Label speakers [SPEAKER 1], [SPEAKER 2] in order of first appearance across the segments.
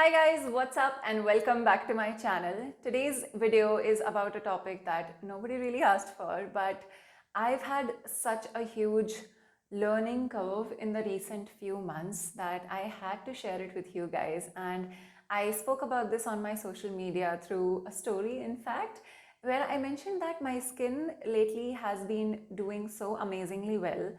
[SPEAKER 1] Hi guys, what's up and welcome back to my channel. Today's video is about a topic that nobody really asked for, but I've had such a huge learning curve in the recent few months that I had to share it with you guys. And I spoke about this on my social media through a story, in fact, where I mentioned that my skin lately has been doing so amazingly well.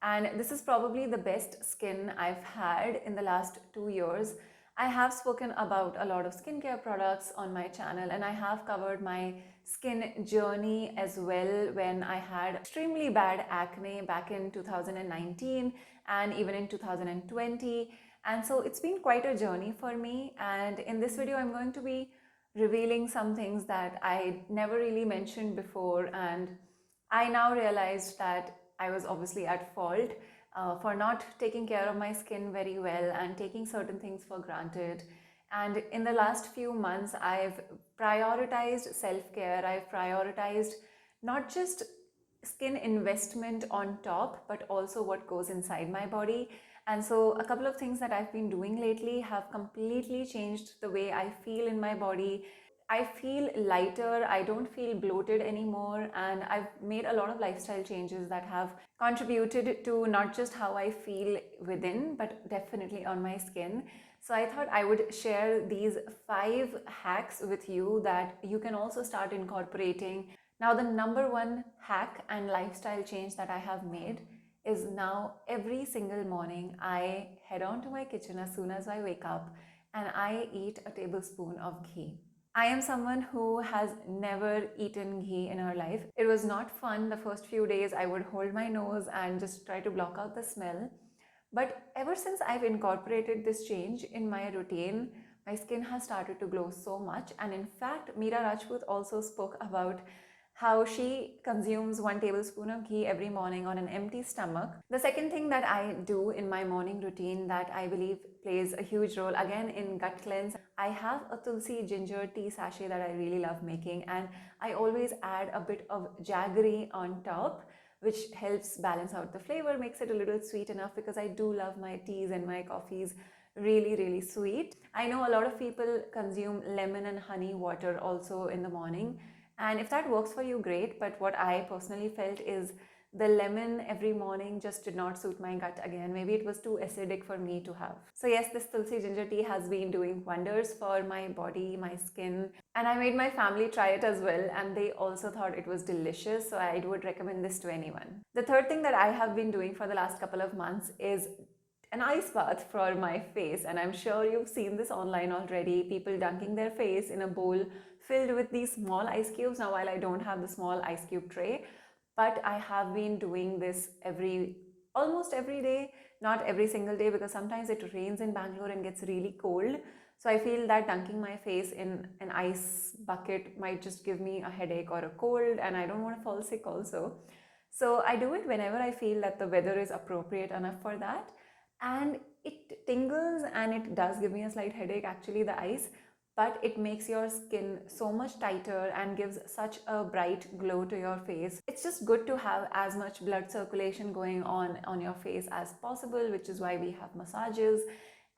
[SPEAKER 1] And this is probably the best skin I've had in the last 2 years. I have spoken about a lot of skincare products on my channel, and I have covered my skin journey as well when I had extremely bad acne back in 2019 and even in 2020. And so it's been quite a journey for me. And in this video, I'm going to be revealing some things that I never really mentioned before. And I now realized that I was obviously at fault for not taking care of my skin very well and taking certain things for granted. And in the last few months, I've prioritized self-care. I've prioritized not just skin investment on top, but also what goes inside my body. And so a couple of things that I've been doing lately have completely changed the way I feel in my body. I feel lighter, I don't feel bloated anymore, and I've made a lot of lifestyle changes that have contributed to not just how I feel within, but definitely on my skin. So I thought I would share these 5 hacks with you that you can also start incorporating. Now, the number one hack and lifestyle change that I have made is now every single morning I head on to my kitchen as soon as I wake up and I eat a tablespoon of ghee. I am someone who has never eaten ghee in her life. It was not fun the first few days. I would hold my nose and just try to block out the smell. But ever since I've incorporated this change in my routine, my skin has started to glow so much. And in fact, Meera Rajput also spoke about how she consumes 1 tablespoon of ghee every morning on an empty stomach. The second thing that I do in my morning routine that I believe plays a huge role again in gut cleanse, I have a tulsi ginger tea sachet that I really love making, and I always add a bit of jaggery on top, which helps balance out the flavor, makes it a little sweet enough because I do love my teas and my coffees really sweet. I know a lot of people consume lemon and honey water also in the morning. And if that works for you, great. But what I personally felt is the lemon every morning just did not suit my gut again. Maybe it was too acidic for me to have. So yes, this tulsi ginger tea has been doing wonders for my body, my skin. And I made my family try it as well. And they also thought it was delicious. So I would recommend this to anyone. The third thing that I have been doing for the last couple of months is an ice bath for my face. And I'm sure you've seen this online already. People dunking their face in a bowl filled with these small ice cubes. Now, while I don't have the small ice cube tray, but I have been doing this almost every day, not every single day, because sometimes it rains in Bangalore and gets really cold. So I feel that dunking my face in an ice bucket might just give me a headache or a cold, and I don't want to fall sick also. So I do it whenever I feel that the weather is appropriate enough for that. And it tingles and it does give me a slight headache, actually, the ice, but it makes your skin so much tighter and gives such a bright glow to your face. It's just good to have as much blood circulation going on your face as possible, which is why we have massages.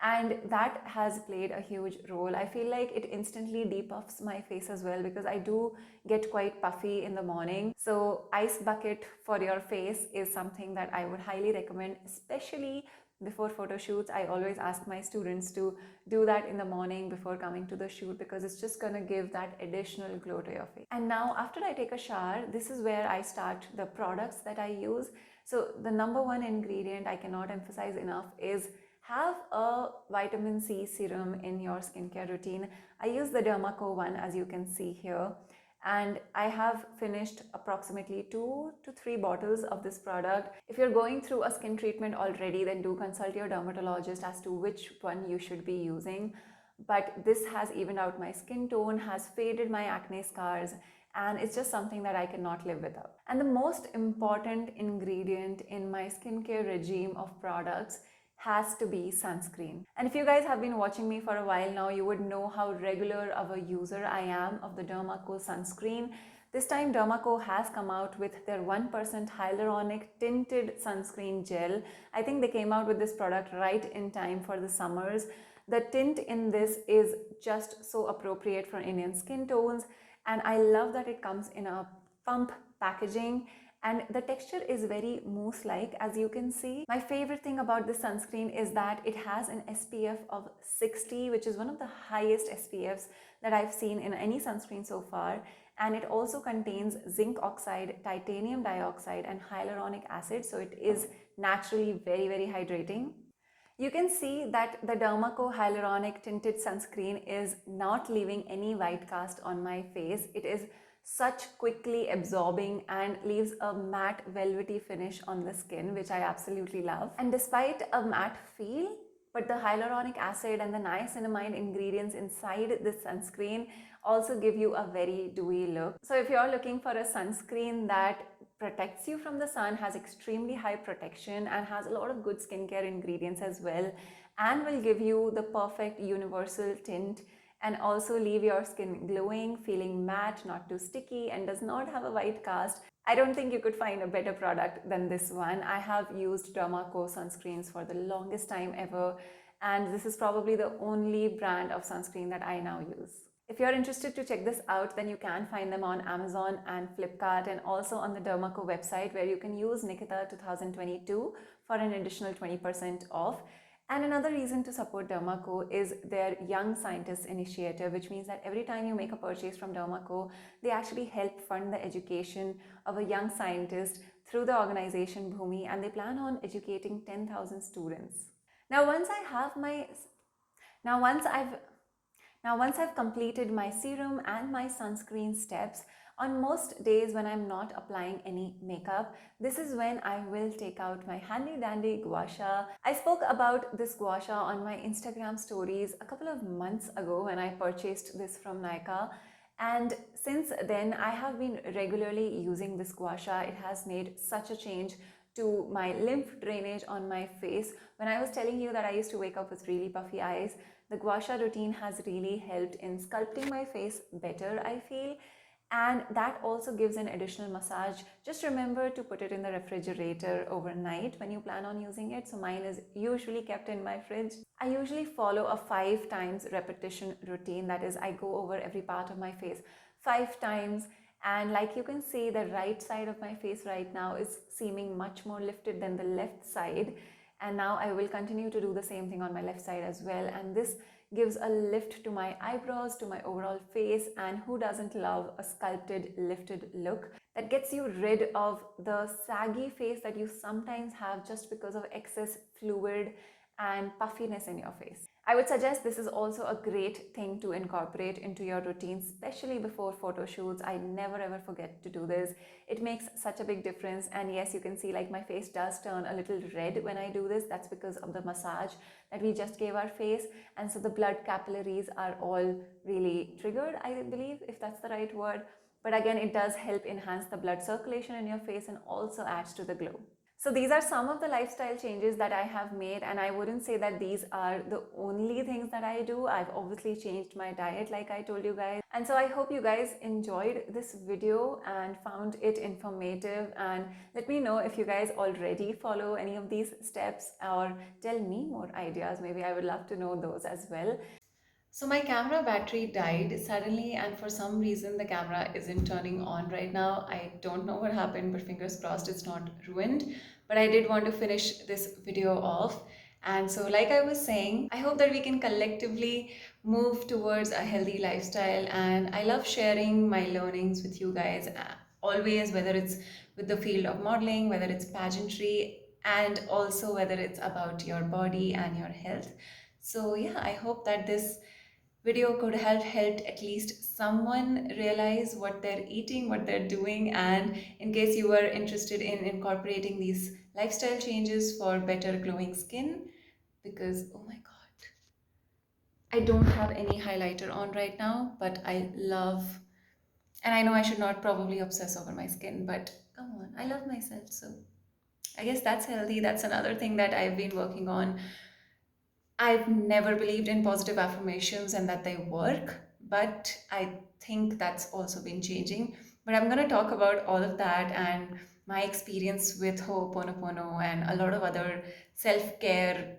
[SPEAKER 1] And that has played a huge role. I feel like it instantly depuffs my face as well because I do get quite puffy in the morning. So ice bucket for your face is something that I would highly recommend, especially before photo shoots. I always ask my students to do that in the morning before coming to the shoot because it's just gonna give that additional glow to your face. And now after I take a shower, this is where I start the products that I use. So the number one ingredient I cannot emphasize enough is have a vitamin C serum in your skincare routine. I use the Dermaco one, as you can see here. And I have finished approximately 2 to 3 bottles of this product. If you're going through a skin treatment already, then do consult your dermatologist as to which one you should be using. But this has evened out my skin tone, has faded my acne scars, and it's just something that I cannot live without. And the most important ingredient in my skincare regime of products has to be sunscreen. And if you guys have been watching me for a while now, you would know how regular of a user I am of the Dermaco sunscreen. This time Dermaco has come out with their 1% hyaluronic tinted sunscreen gel. I think they came out with this product right in time for the summers. The tint in this is just so appropriate for Indian skin tones, and I love that it comes in a pump packaging, and the texture is very mousse like, as you can see. My favorite thing about this sunscreen is that it has an SPF of 60, which is one of the highest SPFs that I've seen in any sunscreen so far, and it also contains zinc oxide, titanium dioxide and hyaluronic acid, so it is naturally very hydrating. You can see that the Dermaco Hyaluronic Tinted Sunscreen is not leaving any white cast on my face. It is such quickly absorbing and leaves a matte velvety finish on the skin, which I absolutely love. And despite a matte feel, but the hyaluronic acid and the niacinamide ingredients inside this sunscreen also give you a very dewy look. So if you're looking for a sunscreen that protects you from the sun, has extremely high protection and has a lot of good skincare ingredients as well, and will give you the perfect universal tint and also leave your skin glowing, feeling matte, not too sticky, and does not have a white cast, I don't think you could find a better product than this one. I have used Dermaco sunscreens for the longest time ever, and this is probably the only brand of sunscreen that I now use. If you're interested to check this out, then you can find them on Amazon and Flipkart, and also on the Dermaco website, where you can use Nikita 2022 for an additional 20% off. And another reason to support Dermaco is their Young Scientists initiative, which means that every time you make a purchase from Dermaco, they actually help fund the education of a young scientist through the organization Bhumi, and they plan on educating 10,000 students. Now once I've completed my serum and my sunscreen steps, on most days when I'm not applying any makeup, this is when I will take out my handy dandy Gouache. I spoke about this Gouache on my Instagram stories a couple of months ago when I purchased this from Nykaa. And since then, I have been regularly using this Gouache. It has made such a change to my lymph drainage on my face. When I was telling you that I used to wake up with really puffy eyes, the Gouache routine has really helped in sculpting my face better, I feel. And that also gives an additional massage. Just remember to put it in the refrigerator overnight when you plan on using it. So mine is usually kept in my fridge. I usually follow a 5 times repetition routine. That is, I go over every part of my face 5 times. And like you can see, the right side of my face right now is seeming much more lifted than the left side. And now I will continue to do the same thing on my left side as well. And this gives a lift to my eyebrows, to my overall face, and who doesn't love a sculpted, lifted look that gets you rid of the saggy face that you sometimes have just because of excess fluid and puffiness in your face. I would suggest this is also a great thing to incorporate into your routine, especially before photo shoots. I never ever forget to do this. It makes such a big difference. And yes, you can see like my face does turn a little red when I do this. That's because of the massage that we just gave our face. And so the blood capillaries are all really triggered, I believe, if that's the right word. But again, it does help enhance the blood circulation in your face and also adds to the glow. So these are some of the lifestyle changes that I have made, and I wouldn't say that these are the only things that I do. I've obviously changed my diet like I told you guys. And so I hope you guys enjoyed this video and found it informative, and let me know if you guys already follow any of these steps, or tell me more ideas. Maybe I would love to know those as well. So my camera battery died suddenly, and for some reason the camera isn't turning on right now. I don't know what happened, but fingers crossed it's not ruined. But I did want to finish this video off. And so like I was saying, I hope that we can collectively move towards a healthy lifestyle, and I love sharing my learnings with you guys always, whether it's with the field of modeling, whether it's pageantry, and also whether it's about your body and your health. So yeah, I hope that this video could have helped at least someone realize what they're eating, what they're doing, and in case you were interested in incorporating these lifestyle changes for better glowing skin, because oh my god, I don't have any highlighter on right now, but I love, and I know I should not probably obsess over my skin, but come on, I love myself, so I guess that's healthy. That's another thing that I've been working on. I've never believed in positive affirmations and that they work, but I think that's also been changing. But I'm going to talk about all of that and my experience with Ho'oponopono and a lot of other self-care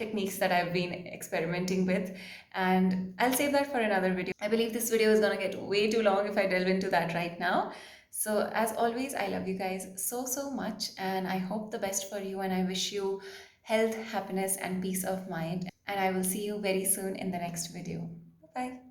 [SPEAKER 1] techniques that I've been experimenting with, and I'll save that for another video. I believe this video is gonna get way too long if I delve into that right now. So as always, I love you guys so much, and I hope the best for you, and I wish you health, happiness, and peace of mind. And I will see you very soon in the next video. Bye.